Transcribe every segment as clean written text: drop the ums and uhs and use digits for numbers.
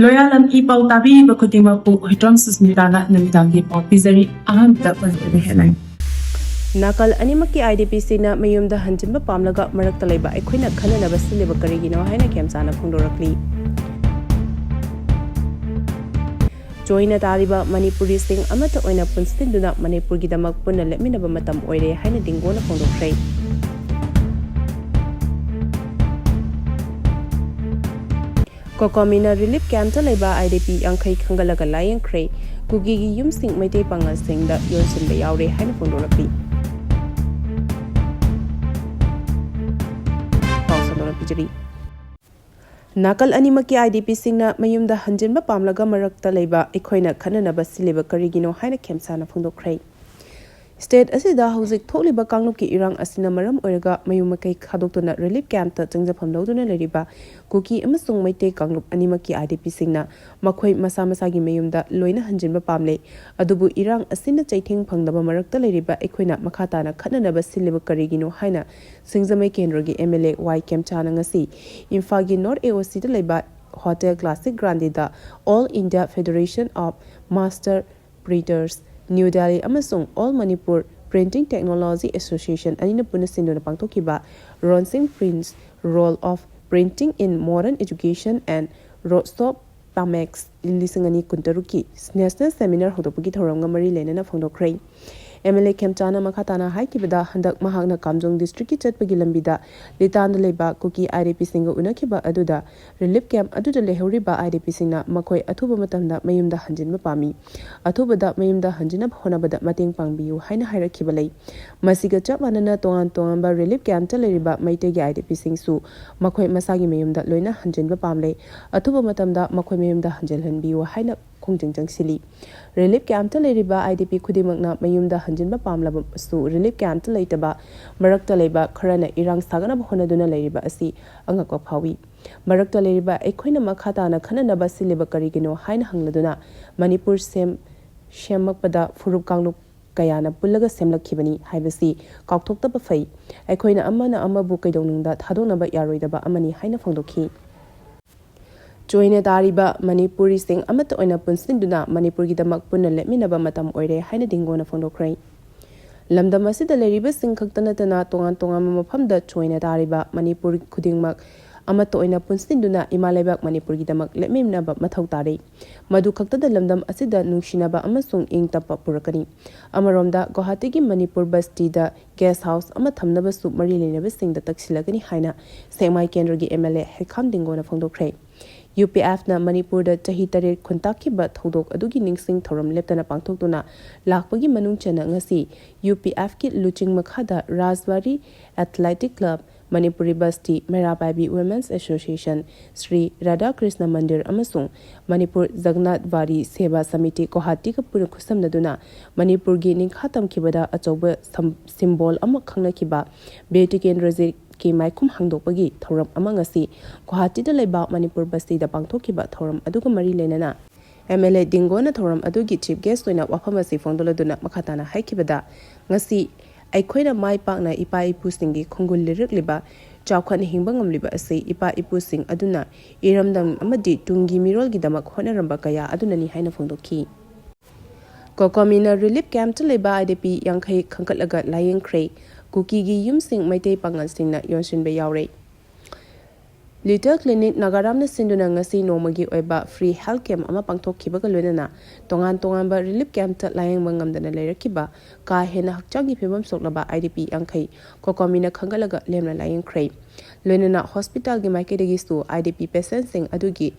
Loyalam E-PAO tabi bakutima po hitram susmitana namitangi po pizari aham da pantabi headline. Nakal animaki IDPC na mayumda hanjinba pamlaga marakta leiba aikoina khananaba siliba karigino haina Campta phongdorakli. Joina tariba Manipuri sing amata oina punstinduna Manipur gidamak punna lepminaba matam oire haina dingona phongdokhrei. Cocomina relief Campta Leiba IDP Yangkhre Pangalda Layengkhre Kukigi Yumsing Meitei Pangalda Yonsinba Yaore haina phongdorakli. Nakal animaki IDP singna mayumda hanjinba pamlaga marakta leiba aikoina khananaba siliba karigino haina Campta phongdokhrei. State asida hauzik tholiba kangluki irang asina maram oiraga mayumakai khadoktuna relief Campta changjafam loduna leriba Kuki amasung Meitei kanglup animaki IDP singna makhoi masa masagi mayumda loina hanjinba pamle adubu irang asina chaithing phangdaba marakta leriba aikoina makhatana khananaba siliba karigino haina singjamai kendrogi MLA Y Campta ngasi Imphagi North AOC da leiba Hotel Classic Grande da All India Federation of Master Breeders New Delhi amasung All Manipur Printing Technology Association anina puna sinduna pangthokiba Yonsinba Prince Role of Printing in Modern Education and Roadstop Pamex lisingani kuntaruki National Seminar hodopagi thoramga mari lenana phongdokhrei. MLA Campta makhatana haikibada handak mahakna Kamjong district ki chatpagi lambida litanda leiba Kuki IDP singa unakiba aduda relief camp aduda lehoriba IDP singna makhoi athuba matamda mayumda hanjinba pami athubada mayumda hanjina honabada mating pangbiu haina hairakhiba lei masiga chap manana tongan ba relief camp leriba Meitei gi IDP singsu makhoi masagi mayumda loina hanjinba pamle athuba matamda makhoi mayumda hanjelhanbiu haina khongjingjang sili relief camp leriba IDP khudimakna mayumda hanjinba pamlaba su relief camp leitaba marakta leiba kharana irang sagana honaduna leriba asi angakwa phawi marakta leriba aikoina makhatana khananaba siliba karigino haina hangladuna Manipur shemakpada furup kanglup kayana pullaga semlakhibani haibasi kaukthokta fai aikoina amana amabu kaidonungda thadonaba yaroidaba amani haina phongdokhi. Joina tariba Manipuri sing amata oina punsinduna Manipur gidamak punna lepminaba matam oire haina dingona phongdokhrei. Lamdam asida leriba sing khaktanatana tongan mafamda joina tariba Manipur khudingmak amata oina punsinduna Imalaibak Manipur gidamak lepminaba mathau tare madu khaktada lamdam asida nungsinaba amasung ingtapa purakani amaromda Guwahati gi Manipur basti da guest house ama thamnaba su mari lenaba singda taksilagani haina Semai Kendra gi MLA Hekham dingona phongdokhrei. UPF na Manipur da chahi tare khuntakki ba thodok adugi ningsing thoram leptana pangthoktuna lakpagi manung chana ngasi UPF ki luching makhada Rajbari Athletic Club Manipuri Basti Merabai Women's Association Sri Radha Krishna Mandir amasung Manipur Jagannath Wari Seva Samiti Guwahati ka pura khusamnaduna Manipur gi ningkhatam kibada achoba symbol ama khangnakiba Beti Kendra ki maikum hangdokpagi thoram amangasi Guwahati da leiba Manipur basti da pangthokiba thoram aduga mari lenana MLA dingona thoram adugi chief guest oina wafamasi phongdoladuna makhatana haikibada ngasi aikoina mai pakna ipa ipusinggi khongul lirikliba chawkhan hingba ngamliba ase ipa ipusing aduna iramdam amadi tungi mirolgi damak honaramba kaya adunani haina phongdokhi. Cocomina relief camp leiba IDP Yangkhre khangkatlaga Layengkhre Kukigi Yumsing Meitei Pangalda Yonsinba Yaore Little Clinic Nagaramna sinduna ngasi nomagi oiba free health camp ama pangthokhibaga loinana tongan ba relief camp layengba ngamdana leirakiba ka hena hakchangi phibam soklaba IDP Yangkhre Cocomina khangalaga lemna Layengkhre loinana hospital gi maikedagi su IDP patients sing adugi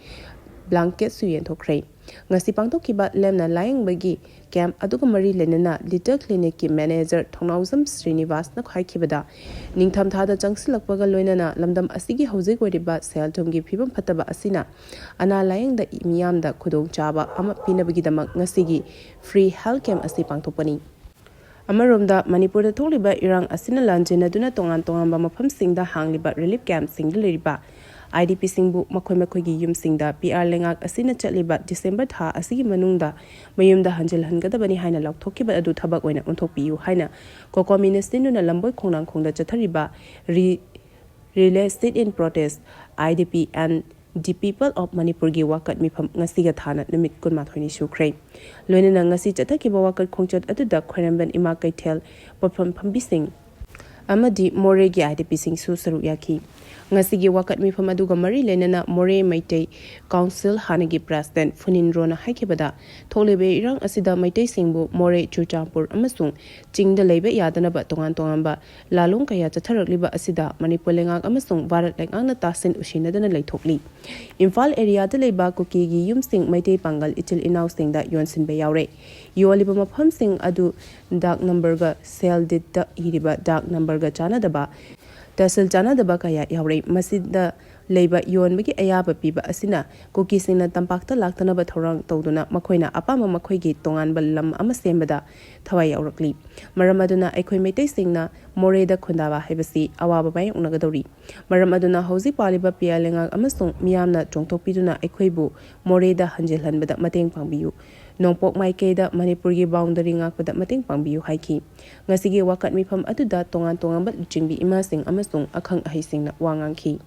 blanket suyen thokhrei ngasi pangtokhiba lemna Layengbagi camp aduga mari lenana Little Clinic ki manager Thongnauzam Srinivas na khaikibada ningtham thada changsilakpaga loinana lamdam asigi hauzik wariba selthumgi phibam phataba asina ana layengda miyamda khudong chaba ama pinabagi damak ngasigi free health camp asi pangthopani. Amaromda Manipur da tholiba irang asina lanjena duna tongan ba mafamsingda hangliba relief camp singda leriba IDP singbu makhoi gi Yumsingda PR lengak asina chatliba December tha asigi manungda mayumda hanjel hangadabani haina lakthokiba adu thabak oina onthokpiu haina Cocomina stinuna lamboi khongnang khongda chathariba real estate in protest IDP and The People of Manipuri wakat mifam ngasiga thana numit kunmathoni sukhrei loinana ngasi chathakiba wakat khongchat aduda khwaramban ima kaithel potpham phambising amadi more gi IDP sing su saru yaki ngasigi wakat mifam aduga mari lenana more Meitei Council hanagi President Funin Rona haikibada tholebe irang asida Meitei singbu more Chuchampur amasung chingda leiba yadana ba tongan ba lalung kaya chatharakliba asida Manipur lengak amasung Bharat lengang na tasin usinadana leithokli Imphal area da leiba Kukigi Yumsing Meitei Pangal ichil inaw singda Yonsinba Yaore yoliba mafam sing adu dark number ga cell dit da iriba dark number ga chana daba Tasal chana daba kaya Yaore masida leiba yonbagi ayaba piba asina Kuki singna tampakta laktana ba thorang tawduna makhoina apama makhoigi tongan balam ama sembada thawai yaurakli maram aduna aikhoi Meitei singna more da khundaba haibasi awaba bai unagadori maram aduna hauji paliba pialenga amasung miyamna chongthokpiduna aikhoibu more da hanjelhanbada mateng pangbiyu Nongpok Maikei da Manipuri boundary ngakpada mateng pangbiyu haiki ngasigi wakat mifam aduda tongan bat chingbi imasing amasung akhang ahising na wangangki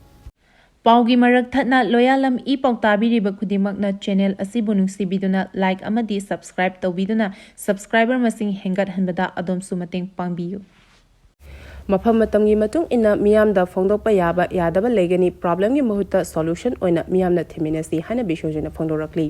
Paugi marak thatna Loyalam E-PAO tabiriba khudimakna channel asibu nungsibiduna like amadi subscribe tawbiduna subscriber masing hengat hanbada adomsu mateng pangbiyu Mafam matamgi matung ina miyamda phongdokpa yaba yadaba legani problem gi mahutta solution oina miyamna theminasi hana bishojena phongdorakli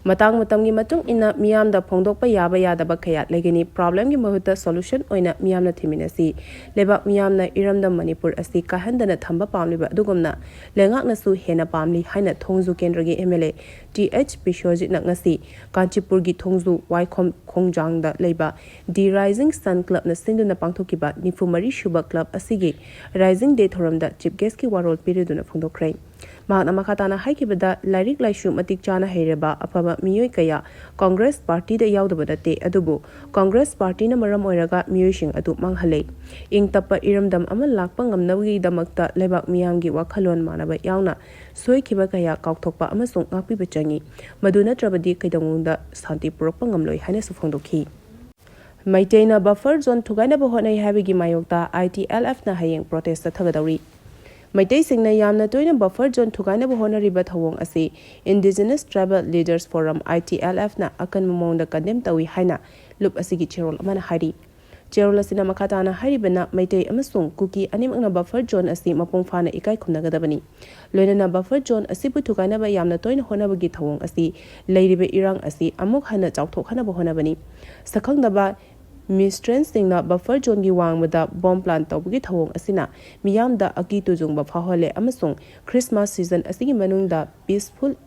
Matang matamgi matung ina miyamda phongdokpa yaba yadaba khaya legani problem gi mahutta solution oina miyamna thiminasi leba miyamna iramda Manipur asi kahandana thamba pamliba adugumna lengakna su hena pamli haina thongju kendra gi MLA TH Bishojit na ngasi Kanchipur gi thongju Waikhom Khongjangda leiba The Rising Sun Club na sinduna pangthokiba nifumari shuba club asigi Rising Day thoramda chief guest ki warol piriduna phongdokrai Mahana makatana haikibada lairik laishu matik chana heireba afaba miyoi kaya Congress Party da yaudabada te adubu Congress Party na maram oiraga miyoishing adu manghale ing tappa iramdam ama lakpa ngamnawgi damakta lebak miyamgi wakhalon manaba yauna soikiba kaya kaukthokpa amasung ngakpiba changi maduna trabadi kaidangungda santi purokpa ngamloi haina sufongdokhi Meitei na buffer zone thugaina bahonai habigi mayokta ITLF na hayeng protest ta thagadauri Meitei singna yamna toina buffer zone thugaina bahona riba thawong asi Indigenous Tribal Leaders Forum ITLF na akan mamongda condemn tawi haina lup asigi cherol amana hari cherol asina makatana haribana Meitei amasung Kuki animakna buffer zone asi mapong phana ikai khumnagadabani loinana buffer zone asi bu thugaina ba yamna toina honabagi thawong asi leiribe irang asi amuk hana chawthok hana bahona bani sakhangda ba Mistress singna buffer zone gi wangmada bomb plant tawbagi thawong asina miyamda aki tujungba phahole amasung Christmas season asigi manungda peaceful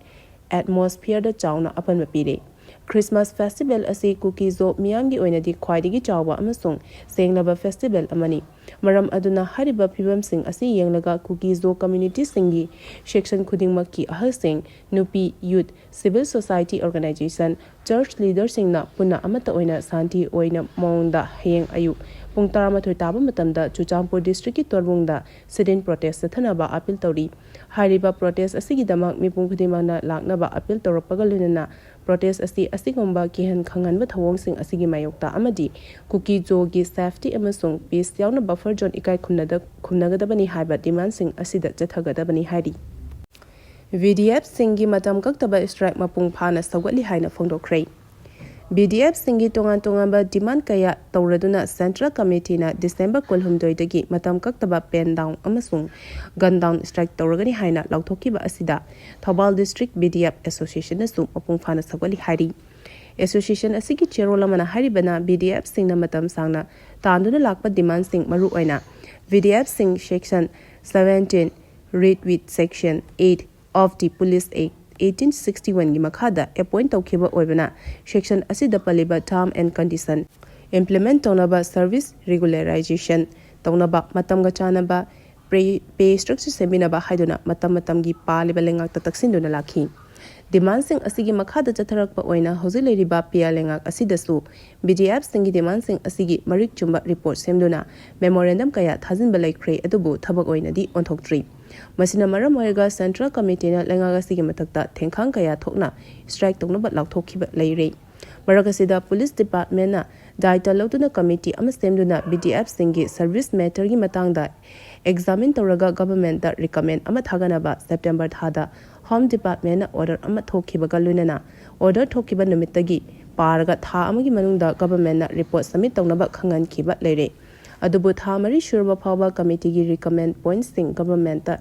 atmosphere da chawna apanma pire Christmas festival asi Kukizo miyamgi oinadi khwaidigi chawba amasung senglaba festival amani maram aduna hariba phibam sing asi yenglaga Kukizo community singi section khudingmakki ahasing nupi youth civil society organization church leaders singna puna amata oina santi oina mongda hayeng ayu pung 12 taba matamda Chuchampur district ki torbungda student protest thanaba appeal tori hariba protest asigi damak mipung khudimana laknaba appeal toropaga lunana protest asi asigomba kihan khanganba thawong sing asigi mayokta amadi Kukizo gi safety amasung peace yauna buffer zone ikai khumnagadabani haiba demand sing asida chathagadabani hari VDF singi matam kaktaba strike mapung phana sawgali haina phongdokhrei BDF singi tongan ba demand kaya tawraduna Central Committee na December 12 dagi matam kaktaba pen down amasung gun down strike tawragani haina lauthokiba asida Thobal District BDF Association na sum apung phana sawgali hari Association asigi cherola mana haribana BDF singna matam sangna tanduna lakpa demand sing maru oina BDF sing section 17 read with section 8 of the Police Act 1861 gi makhada appoint tawkhiba oibana section asida paliba term and condition implement tonaba service regularization tonaba matamga chanaba pay structure seminaba haiduna matamgi paliba lengak taksinduna lakhi demand sing asigi makhada chatharakpa oina hozile riba pia lengak asidasu BDF singi demand sing asigi marik chumba report semduna memorandum kaya thajin balaikhre adubu thabak oina di onthoktree Masina maram oiga Central Committee na lengaga sige matakta thengkhang kaya thokna strike tokna bat lauthokiba leire Maragasida Police Department na diet ꯂꯧꯗꯨꯅ committee ꯑꯃ ꯁꯦꯝꯗꯨꯅ BDF-ꯁꯤꯡꯒꯤ service ꯃꯦꯇꯔꯒꯤ ꯃꯇꯥꯡꯗ examine ꯇꯧꯔꯒ government recommend ꯑꯃ ꯊꯥꯒꯠꯅꯕ September ꯊꯥꯗ home ꯗꯤꯄꯥꯔꯠꯃꯦꯟꯇꯅ order ꯑꯃ ꯊꯣꯛꯈꯤꯕꯒ ꯂꯣꯏꯅꯅ order ꯊꯣꯛꯈꯤꯕ ꯅꯨꯃꯤꯠꯇꯒꯤ ꯄꯥꯔꯒ ꯊꯥ ꯑꯃꯒꯤ ꯃꯅꯨꯡꯗ ꯒꯚꯔꯟꯃꯦꯟꯇꯅ ꯔꯤꯄꯣꯔꯠ ꯁꯕꯃꯤꯠ ꯇꯧꯅꯕ ꯈꯪꯍꯟꯈꯤꯕ ꯂꯩꯔꯦ ꯑꯗꯨꯕꯨ ꯊꯥ 4 ꯁꯨꯔꯕ ꯐꯥꯎꯕ ꯀꯃꯤꯇꯤꯒꯤ ꯔꯤꯀꯃꯦꯟ ꯄꯣꯏꯟꯠꯁꯤꯡ ꯒꯚꯔꯟꯃꯦꯟꯇ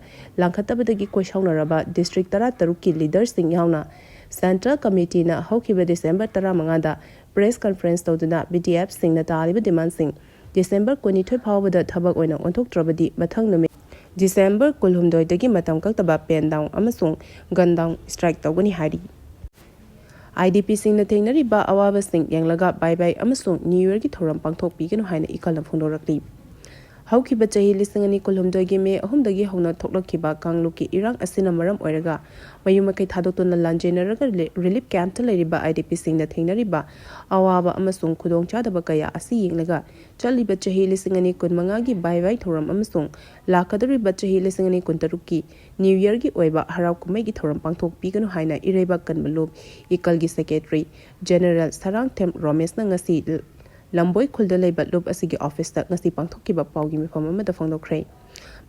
ꯂꯥꯡꯈꯠꯇꯕꯗꯒꯤ ꯀꯣꯏꯁꯥꯎꯅꯔꯕ ꯗꯤꯁꯇ꯭ꯔꯤꯛ 13ꯀꯤ ꯂꯤꯗꯔꯁꯤꯡ ꯌꯥꯎꯅ ꯁꯦꯟꯇ꯭ꯔꯦꯜ ꯀꯃꯤꯇꯤꯅ ꯍꯧꯈꯤꯕ ꯗꯤꯁꯦꯝꯕꯔ 15ꯗ ꯄ꯭ꯔꯦꯁ ꯀꯟꯐꯔꯦꯟꯁ ꯇꯧꯗꯨꯅ BDF-ꯁꯤꯡꯅ ꯇꯥꯔꯤꯕ ꯗꯤꯃꯥꯟꯁꯤꯡ ꯗꯤꯁꯦꯝꯕꯔ 22 ꯐꯥꯎꯕꯗ ꯊꯕꯛ ꯑꯣꯏꯅ ꯑꯣꯟꯊꯣꯛꯇ꯭ꯔꯕꯗꯤ ꯃꯊꯪ ꯅꯨꯃꯤꯠ ꯗꯤꯁꯦꯝꯕꯔ 12ꯗꯒꯤ ꯃꯇꯝ ꯀꯛꯇꯕ ꯄꯦꯟ ꯗꯥꯎꯟ ꯑꯃꯁꯨꯡ ꯒꯟ ꯗꯥꯎꯟ ꯁ꯭ꯇ꯭ꯔꯥꯏꯛ ꯇꯧꯒꯅꯤ ꯍꯥꯏꯔꯤ IDP-ꯁꯤꯡꯅ ꯊꯦꯡꯅꯔꯤꯕ ꯑꯋꯥꯕꯁꯤꯡ ꯌꯦꯡꯂꯒ ꯕꯥꯏ ꯑꯃꯁꯨꯡ ꯅ꯭ꯌꯨ ꯌꯔꯒꯤ ꯊꯧꯔꯝ ꯄꯥꯡꯊꯣꯛꯄꯤꯒꯅꯨ ꯍꯥꯏꯅ ꯏꯀꯜꯅ ꯐꯣꯡꯗꯣꯔꯛꯂꯤ ꯍꯧꯈꯤꯕ ꯆꯍꯤ 2019ꯒꯤ ꯃꯦ 3ꯗꯒꯤ ꯍꯧꯅ ꯊꯣꯛꯂꯛꯈꯤꯕ ꯀꯥꯡꯂꯨꯞꯀꯤ ꯏꯔꯥꯡ ꯑꯁꯤꯅ ꯃꯔꯝ ꯑꯣꯏꯔꯒ ꯃꯌꯨꯝ ꯃꯀꯩ ꯊꯥꯗꯣꯛꯇꯨꯅ ꯂꯥꯟꯖꯦꯟꯅꯔꯒ ꯔꯤꯂꯤꯐ ꯀꯦꯝꯞꯇ ꯂꯩꯔꯤꯕ IDP-ꯁꯤꯡꯅ ꯊꯦꯡꯅꯔꯤꯕ ꯑꯋꯥꯕ ꯑꯃꯁꯨꯡ ꯈꯨꯗꯣꯡꯆꯥꯗꯕ ꯀꯌꯥ ꯑꯁꯤ ꯌꯦꯡꯂꯒ ꯆꯠꯂꯤꯕ ꯆꯍꯤ 2025ꯒꯤ ꯕꯥꯏ ꯊꯧꯔꯝ ꯑꯃꯁꯨꯡ ꯂꯥꯛꯀꯗꯧꯔꯤꯕ ꯆꯍꯤ 2026ꯒꯤ ꯅ꯭ꯌꯨ ꯌꯔꯒꯤ ꯑꯣꯏꯕ ꯍꯔꯥꯎ ꯀꯨꯝꯍꯩꯒꯤ ꯊꯧꯔꯝ ꯄꯥꯡꯊꯣꯛꯄꯤꯒꯅꯨ ꯍꯥꯏꯅ ꯏꯔꯩꯕꯥꯛ ꯀꯟꯕ ꯂꯨꯞ ꯏꯀꯜꯒꯤ ꯁꯦꯀ꯭ꯔꯦꯇꯔꯤ ꯖꯦꯅꯔꯦꯜ ꯁꯔꯥꯡꯊꯦꯝ ꯔꯣꯃꯦꯁꯅ ꯉꯁꯤ ꯂꯝꯕꯣꯏ ꯈꯨꯜꯗ ꯂꯩꯕ ꯂꯨꯞ ꯑꯁꯤꯒꯤ ꯑꯣꯐꯤꯁꯇ ꯉꯁꯤ ꯄꯥꯡꯊꯣꯛꯈꯤꯕ ꯄꯥꯎꯒꯤ ꯃꯤꯐꯝ ꯑꯃꯗ ꯐꯣꯡꯗꯣꯛꯈ꯭ꯔꯦ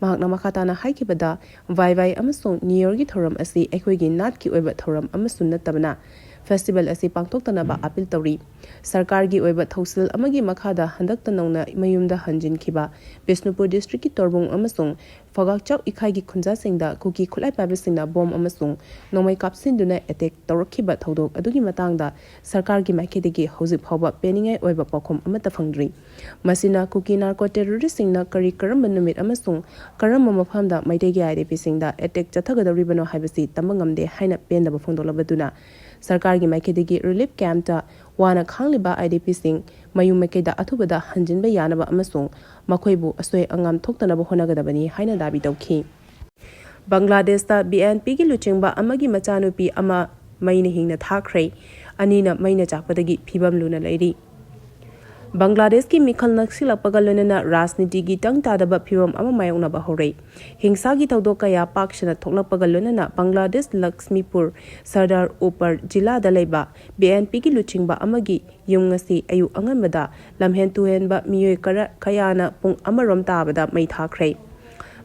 ꯃꯍꯥꯛꯅ ꯃꯈꯥ ꯇꯥꯅ ꯍꯥꯏꯈꯤꯕꯗ ꯕꯥꯏ ꯑꯃꯁꯨꯡ ꯅ꯭ꯌꯨ ꯌꯔꯒꯤ ꯊꯧꯔꯝ ꯑꯁꯤ ꯑꯩꯈꯣꯏꯒꯤ ꯅꯥꯠꯀꯤ ꯑꯣꯏꯕ ꯊꯧꯔꯝ ꯑꯃꯁꯨ ꯅꯠꯇꯕꯅ ꯐꯦꯁꯇꯤꯚꯦꯜ ꯑꯁꯤ ꯄꯥꯡꯊꯣꯛꯇꯅꯕ ꯑꯄꯤꯜ ꯇꯧꯔꯤ ꯁꯔꯀꯥꯔꯒꯤ ꯑꯣꯏꯕ ꯊꯧꯁꯤꯜ ꯑꯃꯒꯤ ꯃꯈꯥꯗ ꯍꯟꯗꯛꯇ ꯅꯧꯅ ꯃꯌꯨꯝꯗ ꯍꯟꯖꯤꯟꯈꯤꯕ ꯕꯤꯁꯅꯨꯄꯨꯔ ꯗꯤꯁꯇ꯭ꯔꯤꯛꯀꯤ ꯇꯣꯔꯕꯨꯡ ꯑꯃꯁꯨꯡ ꯐꯣꯒꯥꯛꯆꯥꯎ ꯏꯈꯥꯏꯒꯤ ꯈꯨꯟꯖꯥꯁꯤꯡꯗ ꯀꯨꯀꯤ ꯈꯨꯠꯂꯥꯏ ꯄꯥꯏꯕꯁꯤꯡꯅ ꯕꯣꯝ ꯑꯃꯁꯨꯡ ꯅꯣꯡꯃꯩ ꯀꯥꯞꯁꯤꯟꯗꯨꯅ ꯑꯦꯇꯦꯛ ꯇꯧꯔꯛꯈꯤꯕ ꯊꯧꯗꯣꯛ ꯑꯗꯨꯒꯤ ꯃꯇꯥꯡꯗ ꯁꯔꯀꯥꯔꯒꯤ ꯃꯥꯏꯀꯩꯗꯒꯤ ꯍꯧꯖꯤꯛ ꯐꯥꯎꯕ ꯄꯦꯟꯅꯤꯡꯉꯥꯏ ꯑꯣꯏꯕ ꯄꯥꯎꯈꯨꯝ ꯑꯃꯠꯇ ꯐꯪꯗ꯭ꯔꯤ ꯃꯁꯤꯅ ꯀꯨꯀꯤ ꯅꯥꯔꯀꯣ ꯇꯦꯔꯣꯔꯤꯁꯁꯤꯡꯅ ꯀꯔꯝꯕ ꯅꯨꯃꯤꯠ ꯑꯃꯁꯨꯡ ꯀꯔꯝꯕ ꯃꯐꯝꯗ ꯃꯩꯇꯩꯒꯤ IDP-ꯁꯤꯡꯗ ꯑꯦꯇꯦꯛ ꯆꯠꯊꯒꯗꯧꯔꯤꯕꯅꯣ ꯍꯥꯏꯕꯁꯤ ꯇꯝꯕ ꯉꯝꯗꯦ ꯍꯥꯏꯅ ꯄꯦꯟꯗꯕ ꯐꯣꯡꯗꯣꯛꯂꯕꯗꯨꯅ ꯁꯔꯀꯥꯔꯒꯤ ꯃꯥꯏꯀꯩꯗꯒꯤ ꯔꯤꯂꯤꯐ ꯀꯦꯝꯞꯇ ꯋꯥꯅ ꯈꯥꯡꯂꯤꯕ IDP-ꯁꯤꯡ ꯃꯌꯨꯝ ꯃꯀꯩꯗ ꯑꯊꯨꯕꯗ ꯍꯟꯖꯤꯟꯕ ꯌꯥꯅꯕ ꯑꯃꯁꯨꯡ ꯃꯈꯣꯏꯕꯨ ꯑꯁꯣꯏ ꯑꯉꯥꯝ ꯊꯣꯛꯇꯅꯕ ꯍꯣꯠꯅꯒꯗꯕꯅꯤ ꯍꯥꯏꯅ ꯗꯥꯕꯤ ꯇꯧꯈꯤ ꯕꯪꯒ꯭ꯂꯥꯗꯦꯁꯇ BNPꯒꯤ ꯂꯨꯆꯤꯡꯕ ꯑꯃꯒꯤ ꯃꯆꯥꯅꯨꯄꯤ ꯑꯃ ꯃꯩꯅ ꯍꯤꯡꯅ ꯊꯥꯈ꯭ꯔꯦ ꯑꯅꯤꯅ ꯃꯩꯅ ꯆꯥꯛꯄꯗꯒꯤ ꯐꯤꯕꯝ ꯂꯨꯅ ꯂꯩꯔꯤ ꯕꯪꯒ꯭ꯂꯥꯗꯦꯁꯀꯤ ꯃꯤꯈꯜ ꯅꯛꯁꯤꯜꯂꯛꯄꯒ ꯂꯣꯏꯅꯅ ꯔꯥꯖꯅꯤꯇꯤꯒꯤ ꯇꯪ ꯇꯥꯗꯕ ꯐꯤꯚꯝ ꯑꯃ ꯃꯥꯌꯣꯛꯅꯕ ꯍꯧꯔꯦ ꯍꯤꯡꯁꯥꯒꯤ ꯊꯧꯗꯣꯛ ꯀꯌꯥ ꯄꯥꯛꯁꯟꯅ ꯊꯣꯛꯂꯛꯄꯒ ꯂꯣꯏꯅꯅ ꯕꯪꯒ꯭ꯂꯥꯗꯦꯁ ꯂꯛꯁꯃꯤꯄꯨꯔ ꯁꯔꯗꯥꯔ ꯎꯄꯔ ꯖꯤꯂꯥꯗ ꯂꯩꯕ BNPꯒꯤ ꯂꯨꯆꯤꯡꯕ ꯑꯃꯒꯤ ꯌꯨꯝ ꯉꯁꯤ ꯑꯌꯨꯛ ꯑꯉꯟꯕꯗ ꯂꯝꯍꯦꯟ ꯇꯨꯍꯦꯟꯕ ꯃꯤꯑꯣꯏ ꯀꯌꯥꯅ ꯄꯨꯡ ꯑꯃꯔꯣꯝ ꯇꯥꯕꯗ ꯃꯩ ꯊꯥꯈ꯭ꯔꯦ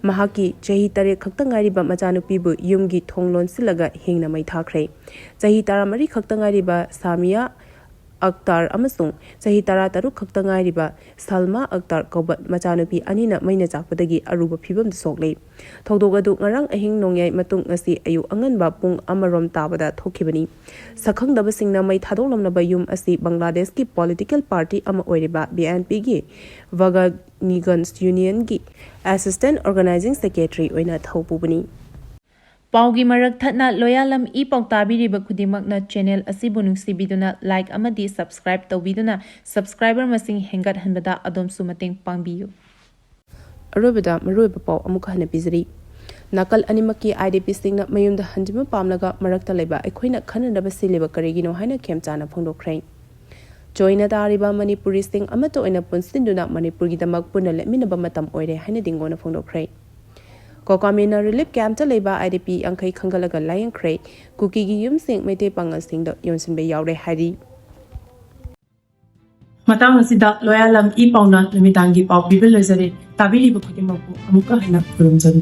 ꯃꯍꯥꯛꯀꯤ ꯆꯍꯤ 3 ꯈꯛꯇ ꯉꯥꯏꯔꯤꯕ ꯃꯆꯥꯅꯨꯄꯤꯕꯨ ꯌꯨꯝꯒꯤ ꯊꯣꯡ ꯂꯣꯟꯁꯤꯜꯂꯒ ꯍꯤꯡꯅ ꯃꯩ ꯊꯥꯈ꯭ꯔꯦ ꯆꯍꯤ 13 ꯈꯛꯇ ꯉꯥꯏꯔꯤꯕ ꯁꯥꯃꯤꯌꯥ ꯑꯛꯇꯥꯔ ꯑꯃꯁꯨꯡ ꯆꯍꯤ 13 ꯈꯛꯇ ꯉꯥꯏꯔꯤꯕ ꯁꯜꯃꯥ ꯑꯛꯇꯥꯔ ꯀꯧꯕ ꯃꯆꯥꯅꯨꯄꯤ ꯑꯅꯤꯅ ꯃꯩꯅ ꯆꯥꯛꯄꯗꯒꯤ ꯑꯔꯨꯕ ꯐꯤꯕꯝꯗ ꯁꯣꯛꯂꯤ ꯊꯧꯗꯣꯛ ꯑꯗꯨ ꯉꯔꯥꯡ ꯑꯍꯤꯡ ꯅꯣꯡꯌꯥꯏ ꯃꯇꯨꯡ ꯉꯁꯤ ꯑꯌꯨꯛ ꯑꯉꯟꯕ ꯄꯨꯡ ꯑꯃꯔꯣꯝ ꯇꯥꯕꯗ ꯊꯣꯛꯈꯤꯕꯅꯤ ꯁꯛꯈꯪꯗꯕꯁꯤꯡꯅ ꯃꯩ ꯊꯥꯗꯣꯛꯂꯝꯂꯕ ꯌꯨꯝ ꯑꯁꯤ ꯕꯪꯒ꯭ꯂꯥꯗꯦꯁꯀꯤ ꯄꯣꯂꯤꯇꯤꯀꯦꯜ ꯄꯥꯔꯇꯤ ꯑꯃ ꯑꯣꯏꯔꯤꯕ BNPꯒꯤ ꯚꯒꯅꯤꯒꯟꯁ ꯌꯨꯅꯤꯌꯟꯒꯤ ꯑꯦꯁꯤꯁꯇꯦꯟꯠ ꯑꯣꯔꯒꯅꯥꯏꯖꯤꯡ ꯁꯦꯀ꯭ꯔꯦꯇꯔꯤ ꯑꯣꯏꯅ ꯊꯧ ꯄꯨꯕꯅꯤ ꯄꯥꯎꯒꯤ ꯃꯔꯛ ꯊꯠꯅ ꯂꯣꯌꯥꯂꯝ E-PAO ꯇꯥꯕꯤꯔꯤꯕ ꯈꯨꯗꯤꯡꯃꯛꯅ ꯆꯦꯅꯦꯜ ꯑꯁꯤꯕꯨ ꯅꯨꯡꯁꯤꯕꯤꯗꯨꯅ ꯂꯥꯏꯛ ꯑꯃꯗꯤ ꯁꯕꯁꯀ꯭ꯔꯥꯏꯕ ꯇꯧꯕꯤꯗꯨꯅ ꯁꯕꯁꯀ꯭ꯔꯥꯏꯕꯔ ꯃꯁꯤꯡ ꯍꯦꯟꯒꯠꯍꯟꯕꯗ ꯑꯗꯣꯝꯁꯨ ꯃꯇꯦꯡ ꯄꯥꯡꯕꯤꯌꯨ ꯑꯔꯣꯏꯕꯗ ꯃꯔꯨꯑꯣꯏꯕ ꯄꯥꯎ ꯑꯃꯨꯛ ꯍꯟꯅ ꯄꯤꯖꯔꯤ ꯅꯥꯀꯜ ꯑꯅꯤꯃꯛꯀꯤ IDP-ꯁꯤꯡꯅ ꯃꯌꯨꯝꯗ ꯍꯟꯖꯤꯟꯕ ꯄꯥꯝꯂꯒ ꯃꯔꯛꯇ ꯂꯩꯕ ꯑꯩꯈꯣꯏꯅ ꯈꯟꯅꯅꯕ ꯁꯤꯜꯂꯤꯕ ꯀꯔꯤꯒꯤꯅꯣ ꯍꯥꯏꯅ ꯈꯦꯝꯆꯥꯅ ꯐꯣꯡꯗꯣꯛꯈ꯭ꯔꯦ ꯆꯣꯏꯅ ꯇꯥꯔꯤꯕ ꯃꯅꯤꯄꯨꯔꯤꯁꯤꯡ ꯑꯃꯠꯇ ꯑꯣꯏꯅ ꯄꯨꯟꯁꯤꯟꯗꯨꯅ ꯃꯅꯤꯄꯨꯔꯒꯤꯗꯃꯛ ꯄꯨꯟꯅ ꯂꯦꯞꯃꯤꯟꯅꯕ ꯃꯇꯝ ꯑꯣꯏꯔꯦ ꯍꯥꯏꯅ ꯗꯤꯡꯒꯣꯅ ꯐꯣꯡꯗꯣꯛꯈ꯭ꯔꯦ ꯀꯣꯀꯥꯃꯤꯅ ꯔꯤꯂꯤꯐ ꯀꯦꯝꯞꯇ ꯂꯩꯕ IDP 50 ꯈꯪꯒꯠꯂꯒ ꯂꯥꯌꯦꯡꯈ꯭ꯔꯦ ꯀꯨꯀꯤꯒꯤ ꯌꯨꯝꯁꯤꯡ ꯃꯩꯇꯩ ꯄꯥꯡꯒꯜꯁꯤꯡꯗ ꯌꯣꯟꯁꯤꯟꯕ ꯌꯥꯎꯔꯦ ꯍꯥꯏꯔꯤ ꯃꯇꯥꯡ ꯑꯁꯤꯗ ꯂꯣꯌꯥꯂꯝ E-PAOꯅ ꯅꯨꯃꯤꯗꯥꯡꯒꯤ ꯄꯥꯎ ꯄꯤꯕ ꯂꯣꯏꯖꯔꯦ ꯇꯥꯕꯤꯔꯤꯕ ꯈꯨꯗꯤꯡꯃꯛꯄꯨ ꯑꯃꯨꯛꯀ ꯍꯟꯅ ꯈꯨꯔꯨꯝꯖꯔꯤ